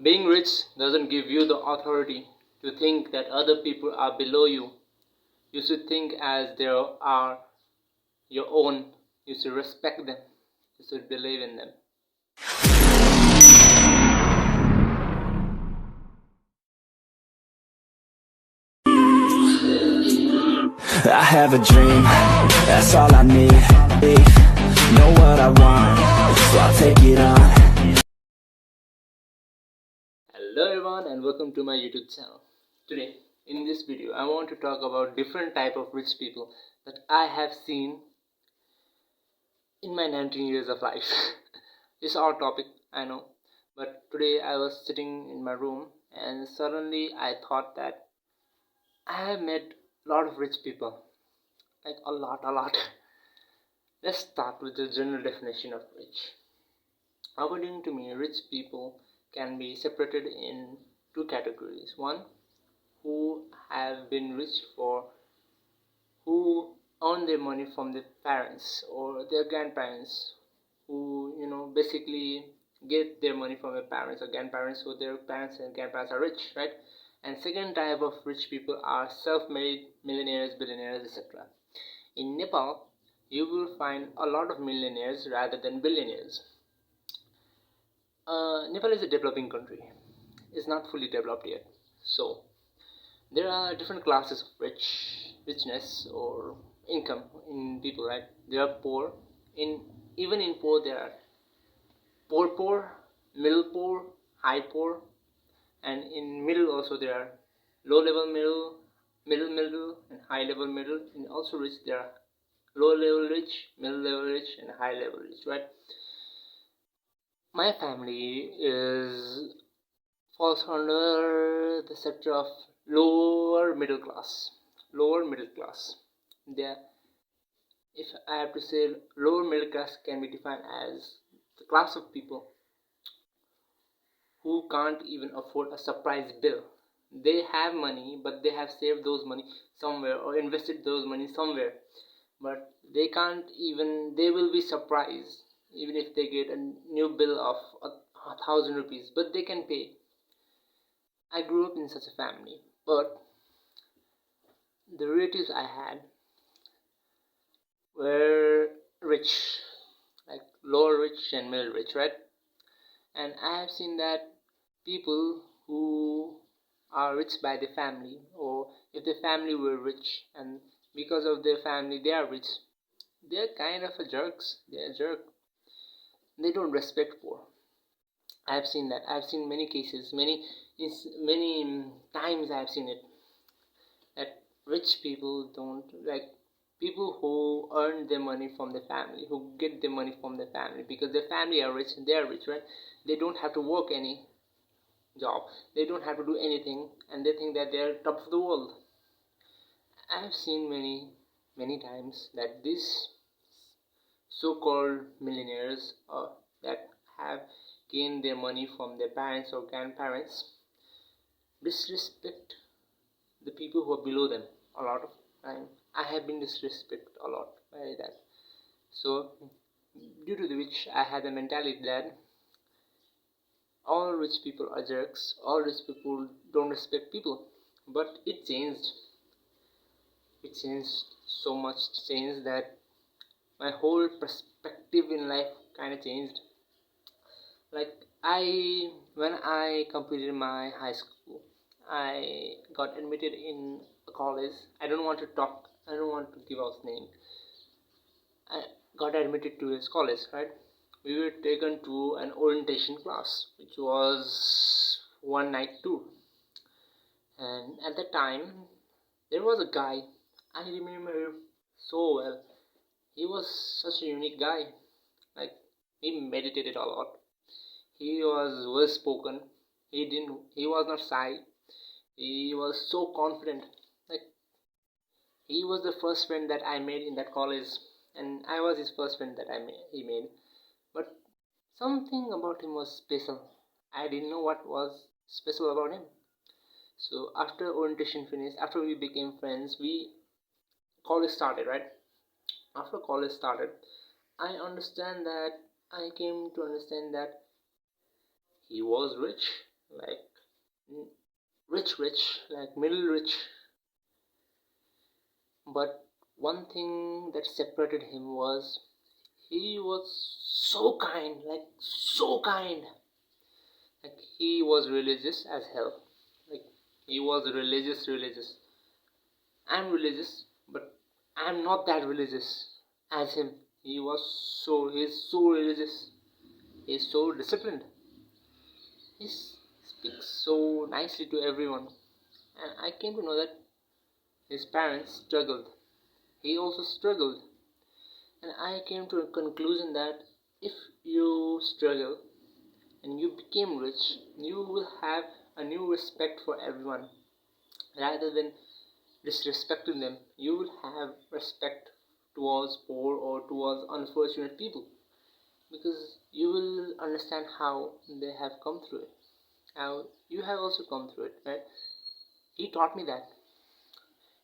Being rich doesn't give you the authority to think that other people are below you. You should think as they are your own. You should respect them. You should believe in them. I have a dream, that's all I need. Know what I want, so I'll take it on. Hello everyone and welcome to my YouTube channel. Today in this video I want to talk about different type of rich people that I have seen in my 19 years of life. It's our topic, I know, but today I was sitting in my room and suddenly I thought that I have met a lot of rich people, like a lot. Let's start with the general definition of rich. According to me, rich people can be separated in two categories. One, who have been rich who earn their money from their parents or their grandparents, who basically get their money from their parents or grandparents, so their parents and grandparents are rich, right? And second type of rich people are self-made millionaires, billionaires, etc. In Nepal, you will find a lot of millionaires rather than billionaires. Nepal is a developing country. It's not fully developed yet. So there are different classes of richness or income in people, right? There are poor. Even in poor there are poor, middle poor, high poor, and in middle also there are low level middle, and high level middle. And also rich, there are low level rich, middle level rich, and high level rich, right? My family is falls under the sector of lower middle class. There, if I have to say, lower middle class can be defined as the class of people who can't even afford a surprise bill. They have money, but they have saved those money somewhere or invested those money somewhere, but they can't even, they will be surprised even if they get a new bill of 1,000 rupees, but they can pay. I grew up in such a family, but the relatives I had were rich, like lower rich and middle rich, right? And I have seen that people who are rich by the family, or if the family were rich and because of their family they are rich, they're kind of a jerks. They're a jerk. They don't respect poor. I've seen that. I've seen many cases, many times I've seen it, that rich people don't like people who earn their money from their family, who get their money from their family because their family are rich and they are rich, right? They don't have to work any job, they don't have to do anything, and they think that they're top of the world. I've seen many times that these so-called millionaires that have gained their money from their parents or grandparents disrespect the people who are below them a lot of time. I have been disrespected a lot by that. So due to which I had the mentality that all rich people are jerks, all rich people don't respect people. But it changed. It changed so much, changed that my whole perspective in life kind of changed. Like when I completed my high school, I got admitted in a college. I don't want to give out name. I got admitted to his college, right? We were taken to an orientation class, which was one night tour. And at that time, there was a guy, I remember so well. He was such a unique guy. Like, he meditated a lot. He was well spoken. He was not shy. He was so confident. Like, he was the first friend that I made in that college, and I was his first friend that he made. But something about him was special. I didn't know what was special about him. So after orientation finished, after we became friends, college started, right? After college started, I came to understand that he was rich, like rich, like middle rich. But one thing that separated him was he was so kind, like so kind. Like he was religious as hell. Like he was religious. I'm religious, but I'm not that religious as him. He's so religious. He's so disciplined. He speaks so nicely to everyone. And I came to know that his parents struggled. He also struggled. And I came to a conclusion that if you struggle and you became rich, you will have a new respect for everyone. Rather than disrespecting them, you will have respect towards poor or towards unfortunate people, because you will understand how they have come through it, how you have also come through it, right? He taught me that.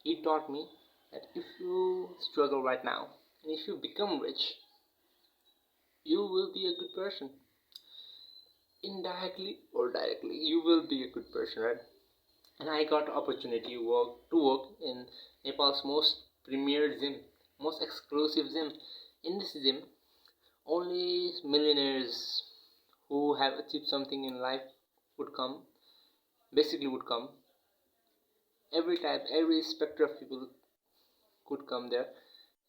He taught me that if you struggle right now and if you become rich, you will be a good person. Indirectly or directly, you will be a good person, right? And I got opportunity to work in Nepal's most premier gym, most exclusive gym. In this gym, only millionaires who have achieved something in life would come, basically would come. Every type, every spectrum of people could come there,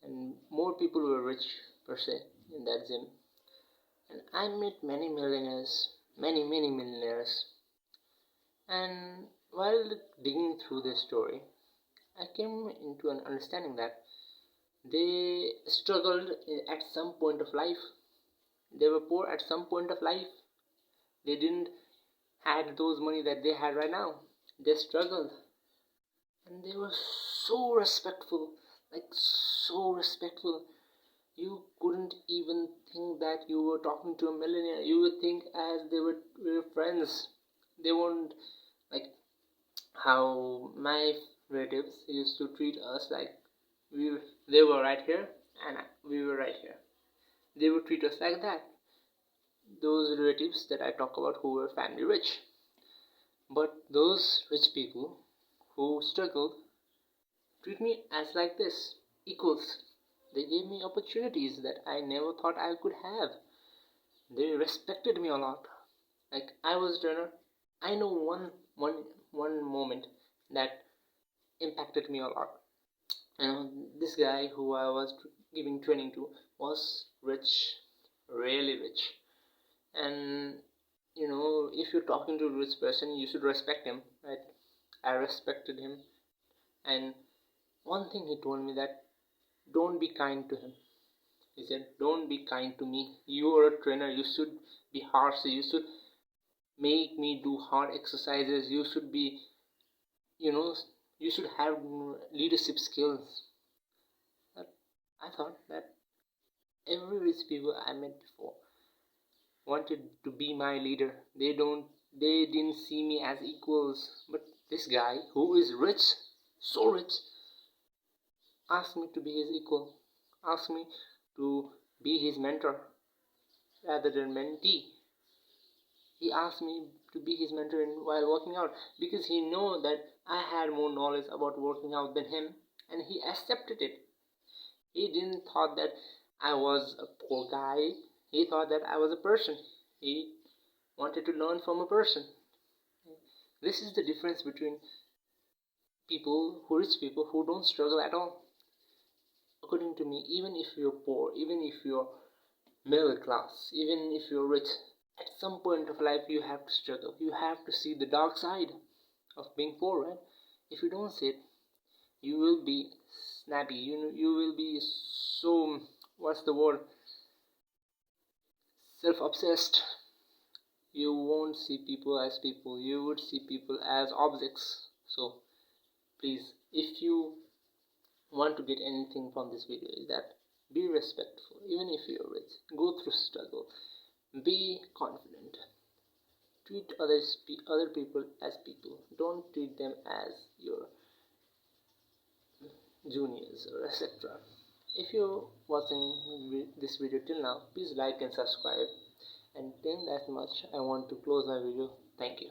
and more people were rich per se in that gym. And I met many millionaires, many millionaires. And while digging through this story, I came into an understanding that they struggled at some point of life. They were poor at some point of life. They didn't had those money that they had right now. They struggled, and they were so respectful, like so respectful. You couldn't even think that you were talking to a millionaire. You would think as we were friends. They weren't like how my relatives used to treat us, like they were right here and we were right here. They would treat us like that. Those relatives that I talk about who were family rich. But those rich people who struggled treat me as like this, equals. They gave me opportunities that I never thought I could have. They respected me a lot. Like I was a trainer. I know one moment that impacted me a lot. This guy who I was giving training to was rich, really rich. And if you're talking to a rich person, you should respect him, right? I respected him. And one thing he told me, that don't be kind to him. He said, don't be kind to me. You are a trainer. You should be harsh. You should make me do hard exercises. You should be, you know, you should have leadership skills. I thought that every rich people I met before wanted to be my leader. They didn't see me as equals. But this guy who is rich, so rich, asked me to be his equal, asked me to be his mentor rather than mentee. He asked me to be his mentor while working out, because he knew that I had more knowledge about working out than him, and he accepted it. He didn't thought that I was a poor guy. He thought that I was a person. He wanted to learn from a person. This is the difference between rich people who don't struggle at all. According to me, even if you're poor, even if you're middle class, even if you're rich, at some point of life you have to struggle. You have to see the dark side of being poor, right? If you don't see it, you will be snappy. You will be so, what's the word? Self-obsessed. You won't see people as people. You would see people as objects. So please, if you want to get anything from this video, is that be respectful. Even if you're rich, go through struggle. Be confident. Treat other people as people. Don't treat them as your juniors or etc. If you're watching this video till now, please like and subscribe. And till that much, I want to close my video. Thank you.